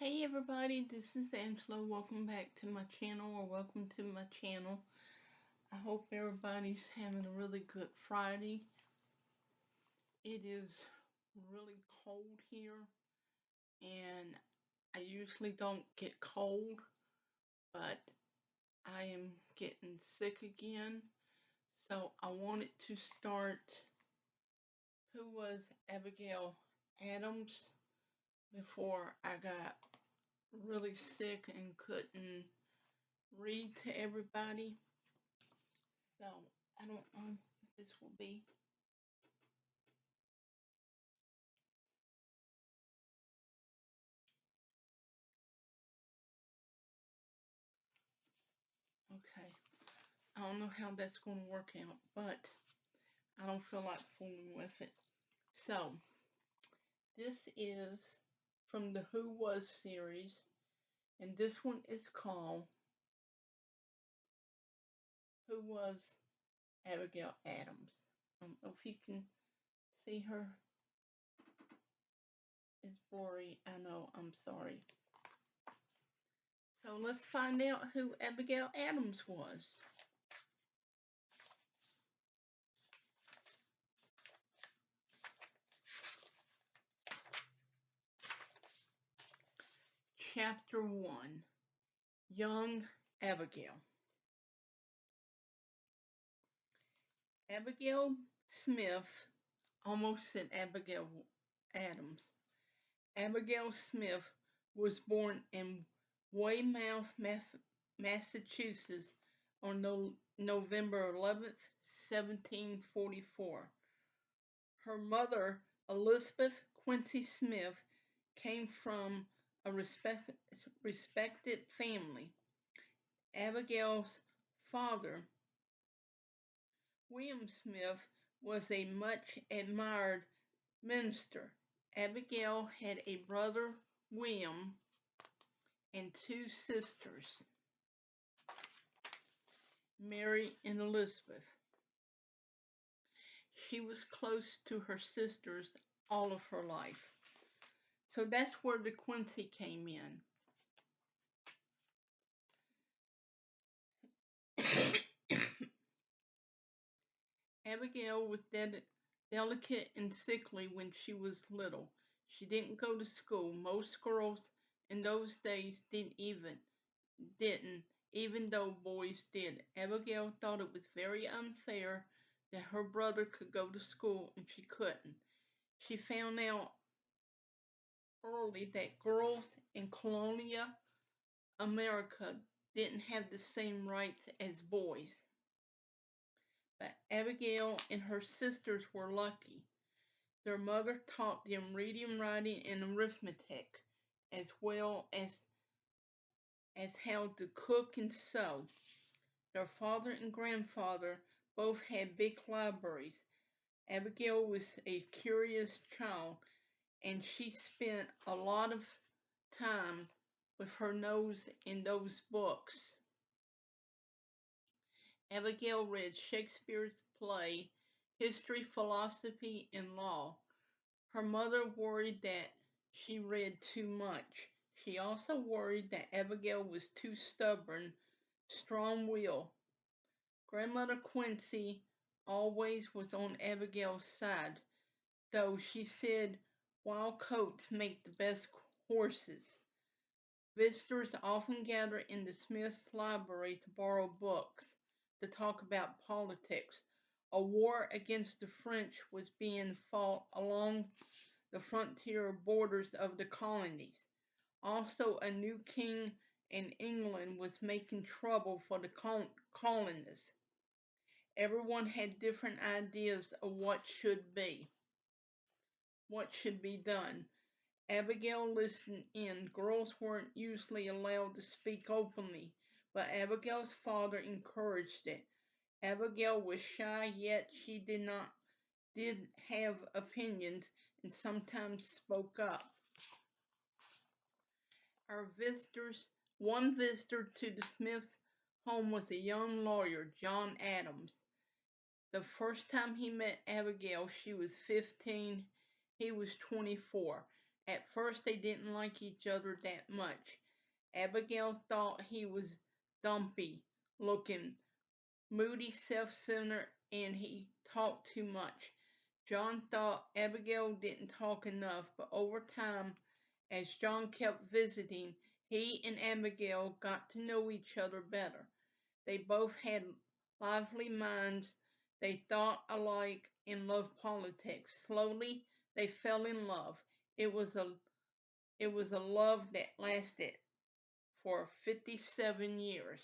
Hey everybody, this is Angela. Welcome back to my channel, or welcome to my channel. I hope everybody's having a really good Friday. It is really cold here, and I usually don't get cold, but I am getting sick again. So I wanted to start Who Was Abigail Adams before I got really sick and couldn't read to everybody. So I don't know if this will be. Okay. I don't know how that's going to work out, but I don't feel like fooling with it. So this is from the Who Was series, and this one is called Who Was Abigail Adams. I don't know if you can see her. It's blurry. I know. I'm sorry. So let's find out who Abigail Adams was. Chapter 1, Young Abigail. Abigail Smith, almost said Abigail Adams. Abigail Smith was born in Weymouth, Massachusetts on November 11th, 1744. Her mother, Elizabeth Quincy Smith, came from a respected family. Abigail's father, William Smith, was a much admired minister. Abigail had a brother, William, and two sisters, Mary and Elizabeth. She was close to her sisters all of her life. So that's where the Quincy came in. Abigail was delicate and sickly when she was little. She didn't go to school. Most girls in those days didn't, even though boys did. Abigail thought it was very unfair that her brother could go to school and she couldn't. She found out early that girls in colonial America didn't have the same rights as boys. But Abigail and her sisters were lucky. Their mother taught them reading, writing, and arithmetic, as well as how to cook and sew. Their father and grandfather both had big libraries. Abigail was a curious child, and she spent a lot of time with her nose in those books. Abigail read Shakespeare's play, history, philosophy, and law. Her mother worried that she read too much. She also worried that Abigail was too stubborn, strong-willed. Grandmother Quincy always was on Abigail's side, though she said wild coats make the best horses. Visitors often gathered in the Smiths' library to borrow books, to talk about politics. A war against the French was being fought along the frontier borders of the colonies. Also, a new king in England was making trouble for the colonists. Everyone had different ideas of what should be done. Abigail listened in. Girls weren't usually allowed to speak openly, but Abigail's father encouraged it. Abigail was shy, yet she did have opinions and sometimes spoke up. One visitor to the Smiths' home was a young lawyer, John Adams. The first time he met Abigail, she was 15, he was 24. At first, they didn't like each other that much. Abigail thought he was dumpy looking, moody, self-centered, and he talked too much. John thought Abigail didn't talk enough, but over time, as John kept visiting, he and Abigail got to know each other better. They both had lively minds. They thought alike and loved politics. Slowly, they fell in love. It was a it was a love that lasted for 57 years.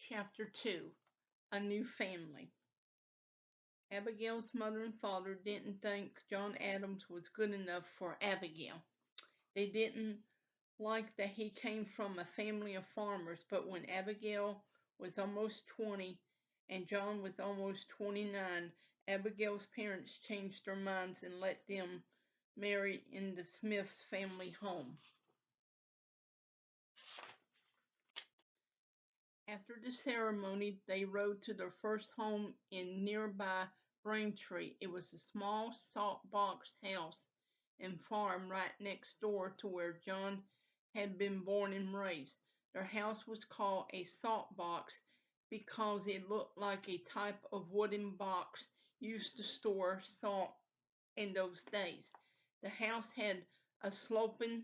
Chapter 2: A New Family. Abigail's mother and father didn't think John Adams was good enough for Abigail. They didn't like that he came from a family of farmers, but when Abigail was almost 20 and John was almost 29, Abigail's parents changed their minds and let them marry in the Smith's family home. After the ceremony, they rode to their first home in nearby Braintree. It was a small salt box house and farm right next door to where John had been born and raised. Their house was called a salt box because it looked like a type of wooden box used to store salt in those days. The house had a sloping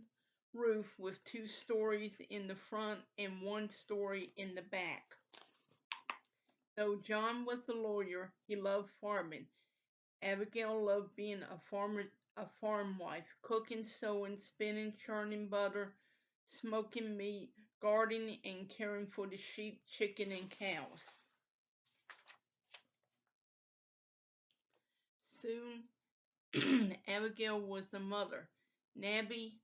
roof with 2 stories in the front and 1 story in the back. Though John was a lawyer, he loved farming. Abigail loved being a farm wife, cooking, sewing, spinning, churning butter, smoking meat, gardening, and caring for the sheep, chicken, and cows. Soon, Abigail was a mother. Nabby,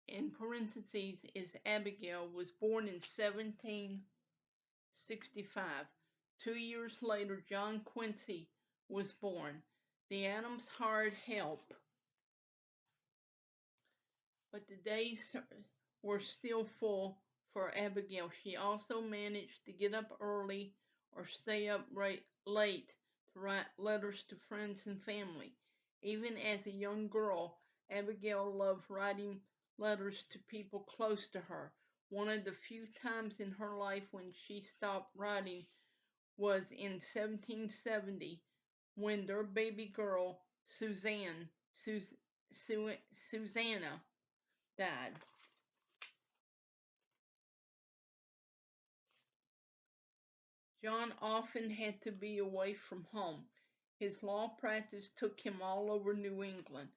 in parentheses, is Abigail, was born in 1765. 2 years later, John Quincy was born. The Adams hired help, but the days were still full for Abigail. She also managed to get up early or stay up late to write letters to friends and family. Even as a young girl, Abigail loved writing letters to people close to her. One of the few times in her life when she stopped writing was in 1770 when their baby girl, Susanna, died. John often had to be away from home. His law practice took him all over New England.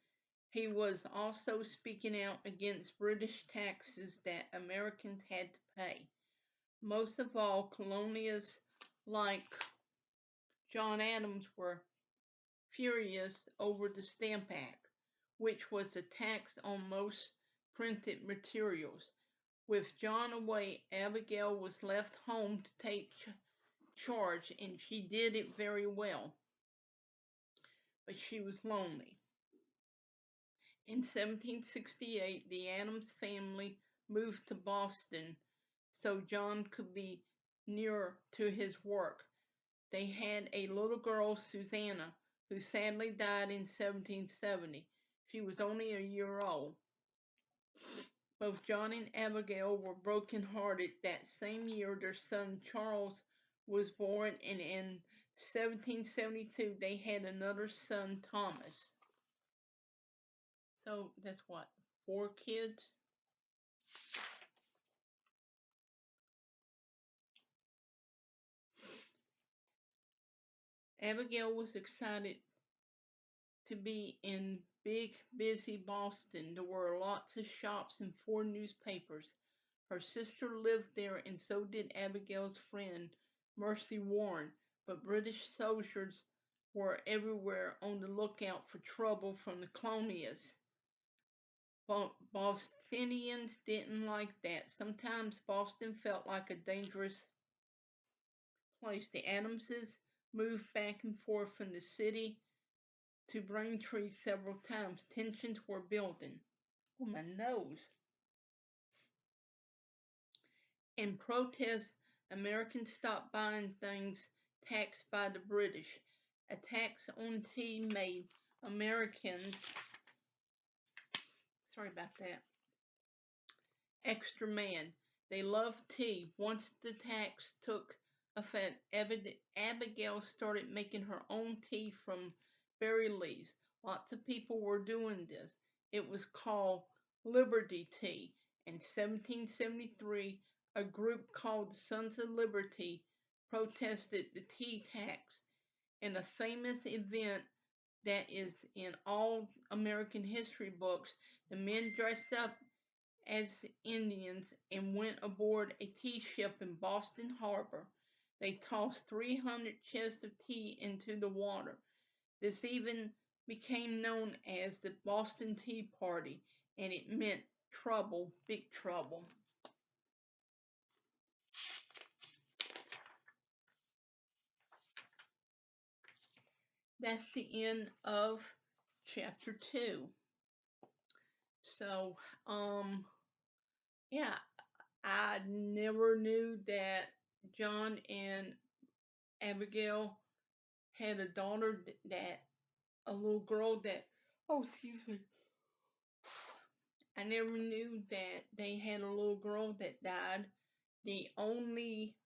He was also speaking out against British taxes that Americans had to pay. Most of all, colonialists like John Adams were furious over the Stamp Act, which was a tax on most printed materials. With John away, Abigail was left home to take charge, and she did it very well, but she was lonely. In 1768, the Adams family moved to Boston so John could be nearer to his work. They had a little girl, Susanna, who sadly died in 1770. She was only a year old. Both John and Abigail were broken-hearted. That same year, their son Charles was born, and in 1772, they had another son, Thomas. So that's what, 4 kids? Abigail was excited to be in big, busy Boston. There were lots of shops and 4 newspapers. Her sister lived there, and so did Abigail's friend, Mercy Warren. But British soldiers were everywhere on the lookout for trouble from the colonists. Bostonians didn't like that. Sometimes Boston felt like a dangerous place. The Adamses moved back and forth from the city to Braintree several times. Tensions were building. Oh, my nose. In protest, Americans stopped buying things tax by the British. A tax on tea made Americans, sorry about that, extra man. They loved tea. Once the tax took effect, Abigail started making her own tea from berry leaves. Lots of people were doing this. It was called Liberty Tea. In 1773, a group called the Sons of Liberty protested the tea tax. In a famous event that is in all American history books, the men dressed up as Indians and went aboard a tea ship in Boston Harbor. They tossed 300 chests of tea into the water. This even became known as the Boston Tea Party, and it meant trouble, big trouble. That's the end of chapter 2. So, yeah, I never knew that John and Abigail had a daughter that a little girl that, oh, excuse me, I never knew that they had a little girl that died. The only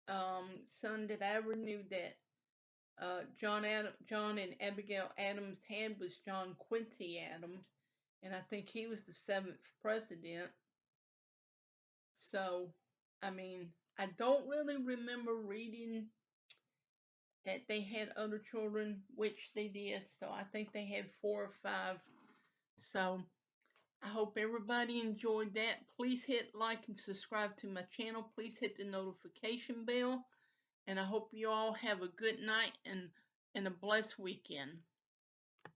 son that I ever knew that John and Abigail Adams had was John Quincy Adams, and I think he was the 7th president. So, I mean, I don't really remember reading that they had other children, which they did. So I think they had 4 or 5. So I hope everybody enjoyed that. Please hit like and subscribe to my channel. Please hit the notification bell. And I hope you all have a good night and a blessed weekend.